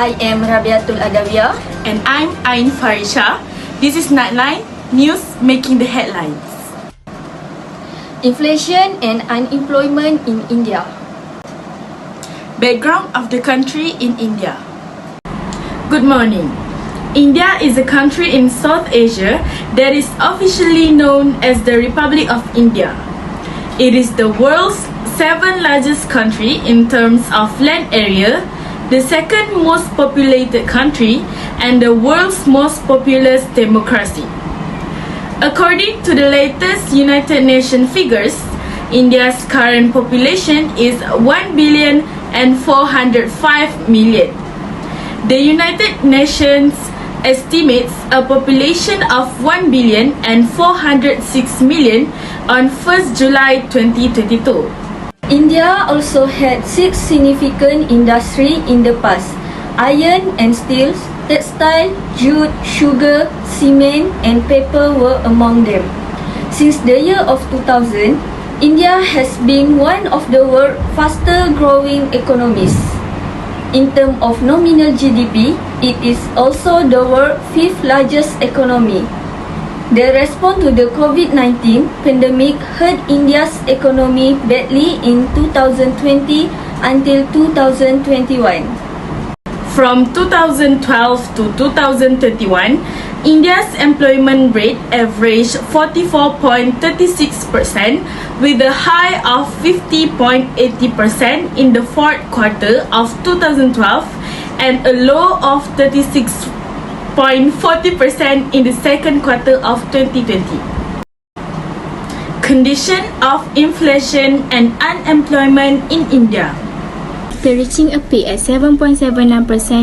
I am Rabiatul Adawiyah. And I'm Ain Farisha. This is Nightline News making the headlines. Inflation and unemployment in India. Background of the country in India. Good morning. India is a country in South Asia that is officially known as the Republic of India. It is the world's 7th largest country in terms of land area, the second most populated country, and the world's most populous democracy. According to the latest United Nations figures, India's current population is 1,405,000,000. The United Nations estimates a population of 1,406,000,000 on 1st July 2022. India also had 6 significant industries in the past: iron and steel, textile, jute, sugar, cement, and paper were among them. Since the year of 2000, India has been one of the world's fastest growing economies. In terms of nominal GDP, it is also the world's 5th largest economy. The response to the COVID-19 pandemic hurt India's economy badly in 2020 until 2021. From 2012 to 2021, India's employment rate averaged 44.36%, with a high of 50.80% in the fourth quarter of 2012 and a low of 36.40% in the second quarter of 2020. Condition of inflation and unemployment in India. After reaching a peak at 7.79%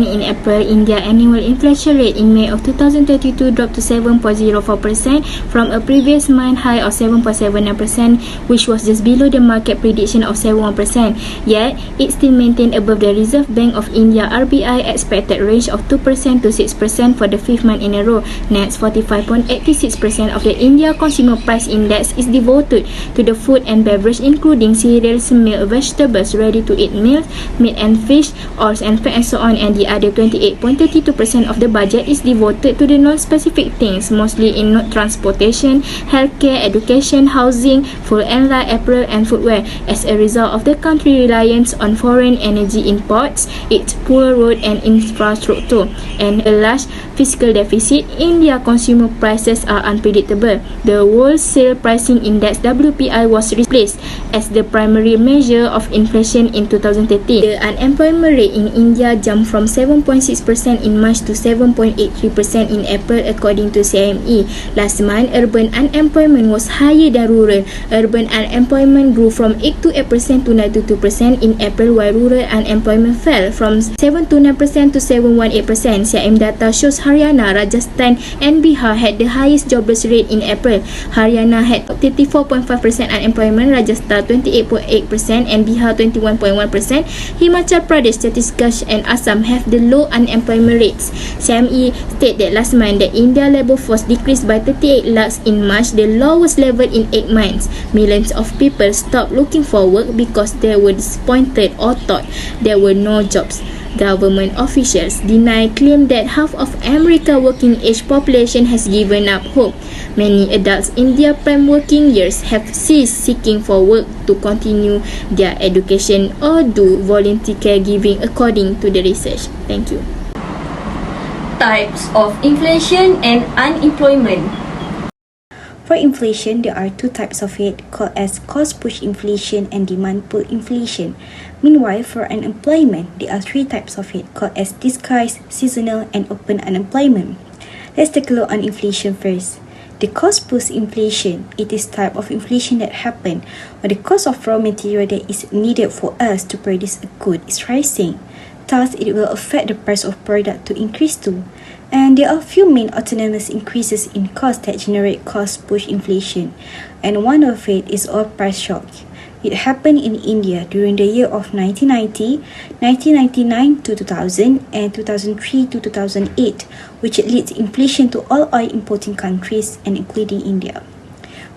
in April, India annual inflation rate in May of 2022 dropped to 7.04% from a previous month high of 7.79%, which was just below the market prediction of 7%. Yet, it still maintained above the Reserve Bank of India (RBI) expected range of 2% to 6% for the 5th month in a row. Next, 45.86% of the India Consumer Price Index is devoted to the food and beverage, including cereals, milk, vegetables, ready-to-eat meals, meat and fish, oils and fat, and so on, and the other 28.32% of the budget is devoted to the non-specific things, mostly in transportation, healthcare, education, housing, food and light, apparel and footwear. As a result of the country's reliance on foreign energy imports, its poor road and infrastructure, and a large fiscal deficit, India consumer prices are unpredictable. The Wholesale Pricing Index (WPI) was replaced as the primary measure of inflation in 2013. The unemployment rate in India jumped from 7.6% in March to 7.83% in April, according to CME. Last month, urban unemployment was higher than rural. Urban unemployment grew from 8.28% to 9.2% in April, while rural unemployment fell from 7.29% to 7.18%. CME data shows Haryana, Rajasthan, and Bihar had the highest jobless rate in April. Haryana had 34.5% unemployment, Rajasthan 28.8%, and Bihar 21.1%. Himachal Pradesh, Chhattisgarh, and Assam have the low unemployment rates. CME stated that last month the India labour force decreased by 38 lakhs in March, the lowest level in 8 months. Millions of people stopped looking for work because they were disappointed or thought there were no jobs. Government officials deny claim that half of America's working age population has given up hope. Many adults in their prime working years have ceased seeking for work to continue their education or do volunteer caregiving, according to the research. Thank you. Types of inflation and unemployment. For inflation, there are 2 types of it, called as cost-push inflation and demand-pull inflation. Meanwhile, for unemployment, there are 3 types of it, called as disguised, seasonal, and open unemployment. Let's take a look on inflation first. The cost-push inflation, it is type of inflation that happen when the cost of raw material that is needed for us to produce a good is rising. Thus, it will affect the price of product to increase too. And there are a few main autonomous increases in cost that generate cost-push inflation, and one of it is oil price shock. It happened in India during the year of 1990, 1999 to 2000, and 2003 to 2008, which leads inflation to all oil importing countries and including India.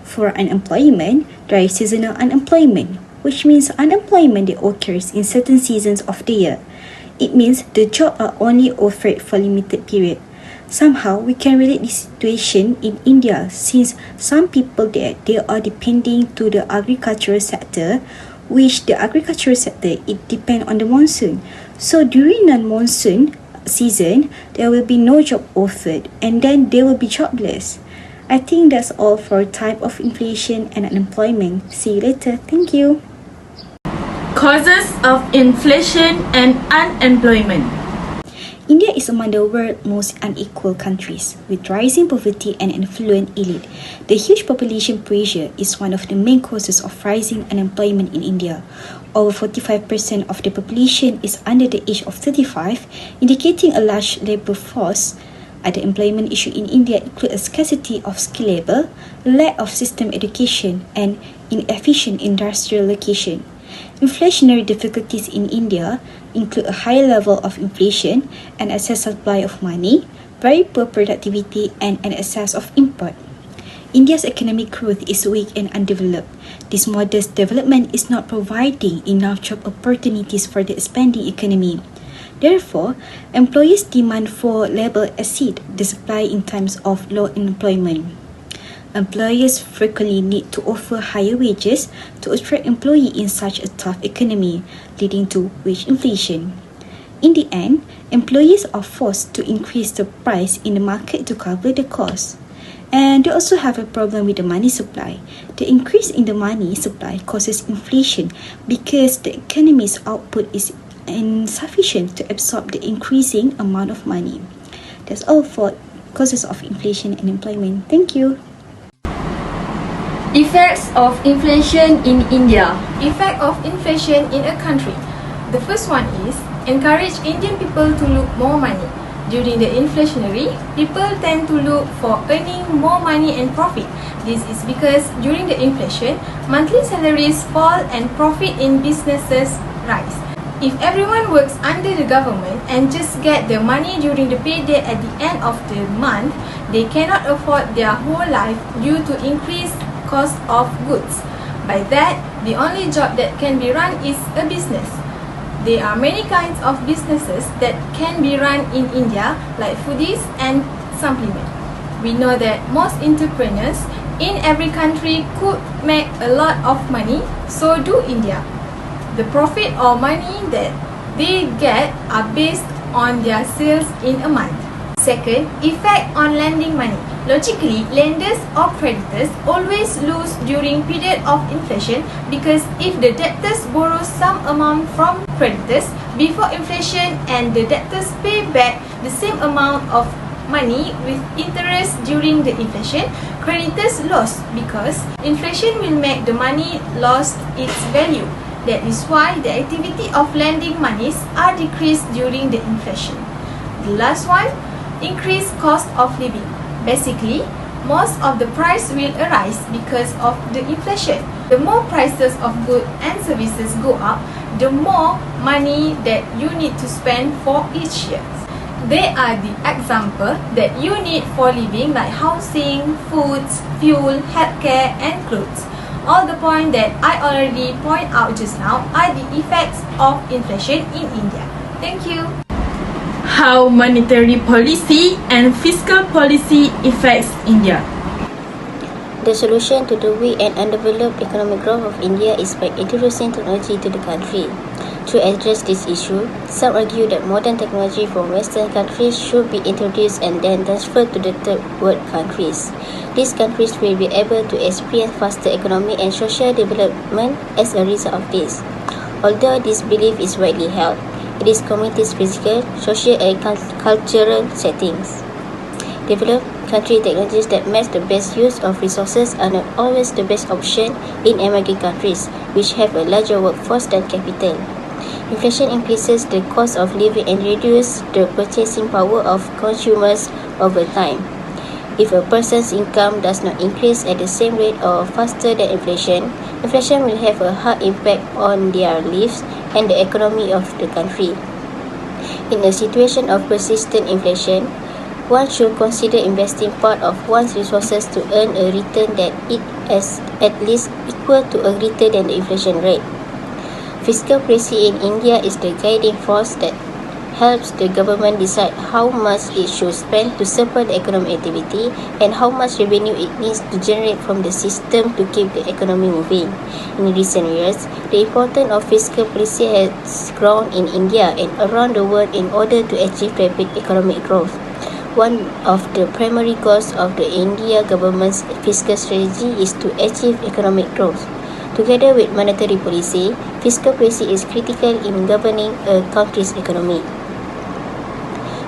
For unemployment, there is seasonal unemployment, which means unemployment that occurs in certain seasons of the year. It means the jobs are only offered for limited period. Somehow, we can relate this situation in India since some people there, they are depending to the agricultural sector, which the agricultural sector, it depends on the monsoon. So during non-monsoon season, there will be no job offered and then they will be jobless. I think that's all for type of inflation and unemployment. See you later. Thank you. Causes of inflation and unemployment. India is among the world's most unequal countries, with rising poverty and affluent elite. The huge population pressure is one of the main causes of rising unemployment in India. Over 45% of the population is under the age of 35, indicating a large labour force. Other employment issues in India include a scarcity of skilled labour, lack of system education, and inefficient industrial location. Inflationary difficulties in India include a high level of inflation, an excess supply of money, very poor productivity, and an excess of import. India's economic growth is weak and undeveloped. This modest development is not providing enough job opportunities for the expanding economy. Therefore, employers' demand for labour exceeds the supply in times of low employment. Employers frequently need to offer higher wages to attract employees in such a tough economy, leading to wage inflation. In the end, employees are forced to increase the price in the market to cover the cost. And they also have a problem with the money supply. The increase in the money supply causes inflation because the economy's output is insufficient to absorb the increasing amount of money. That's all for causes of inflation and employment. Thank you. Effects of inflation in India. Effect of inflation in a country. The first one is encourage Indian people to look more money. During the inflationary, people tend to look for earning more money and profit. This is because during the inflation, monthly salaries fall and profit in businesses rise. If everyone works under the government and just get the money during the payday at the end of the month, they cannot afford their whole life due to increased cost of goods. By that, the only job that can be run is a business. There are many kinds of businesses that can be run in India, like foodies and supplement. We know that most entrepreneurs in every country could make a lot of money, so do India. The profit or money that they get are based on their sales in a month. Second, effect on lending money. Logically, lenders or creditors always lose during period of inflation because if the debtors borrow some amount from creditors before inflation and the debtors pay back the same amount of money with interest during the inflation, creditors lost because inflation will make the money lost its value. That is why the activity of lending monies are decreased during the inflation. The last one, increased cost of living. Basically, most of the price will arise because of the inflation. The more prices of goods and services go up, the more money that you need to spend for each year. They are the example that you need for living, like housing, foods, fuel, healthcare and clothes. All the points that I already point out just now are the effects of inflation in India. Thank you. How monetary policy and fiscal policy affects India. The solution to the weak and undeveloped economic growth of India is by introducing technology to the country. To address this issue, some argue that modern technology from Western countries should be introduced and then transferred to the third world countries. These countries will be able to experience faster economic and social development as a result of this. Although this belief is widely held, it is communities' physical, social and cultural settings. Developed country technologies that match the best use of resources are not always the best option in emerging countries, which have a larger workforce than capital. Inflation increases the cost of living and reduces the purchasing power of consumers over time. If a person's income does not increase at the same rate or faster than inflation, inflation will have a hard impact on their lives and the economy of the country. In a situation of persistent inflation, one should consider investing part of one's resources to earn a return that is at least equal to or greater than the inflation rate. Fiscal policy in India is the guiding force that helps the government decide how much it should spend to support the economic activity and how much revenue it needs to generate from the system to keep the economy moving. In recent years, the importance of fiscal policy has grown in India and around the world in order to achieve rapid economic growth. One of the primary goals of the India government's fiscal strategy is to achieve economic growth. Together with monetary policy, fiscal policy is critical in governing a country's economy.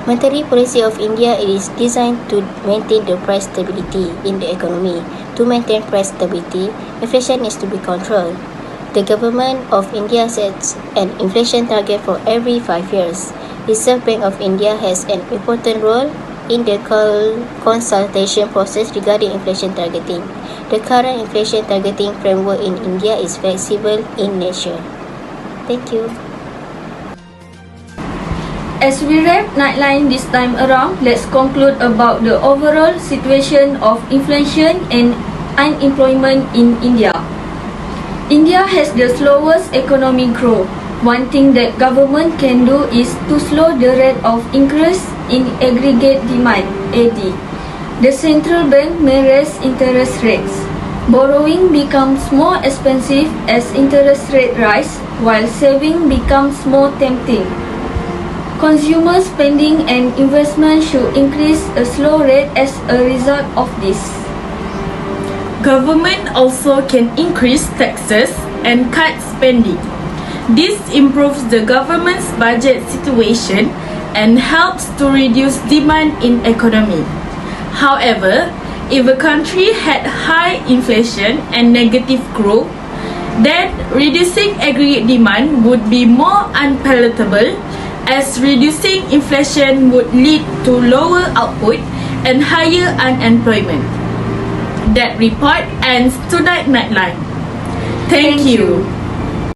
Monetary policy of India is designed to maintain the price stability in the economy. To maintain price stability, inflation needs to be controlled. The government of India sets an inflation target for every 5 years. Reserve Bank of India has an important role in the consultation process regarding inflation targeting. The current inflation targeting framework in India is flexible in nature. Thank you. As we wrap Nightline this time around, let's conclude about the overall situation of inflation and unemployment in India. India has the slowest economic growth. One thing that government can do is to slow the rate of increase in aggregate demand, AD. The central bank may raise interest rates. Borrowing becomes more expensive as interest rate rise, while saving becomes more tempting. Consumer spending and investment should increase a slow rate as a result of this. Government also can increase taxes and cut spending. This improves the government's budget situation and helps to reduce demand in economy. However, if a country had high inflation and negative growth, then reducing aggregate demand would be more unpalatable, as reducing inflation would lead to lower output and higher unemployment. That report ends tonight Nightline. Thank you.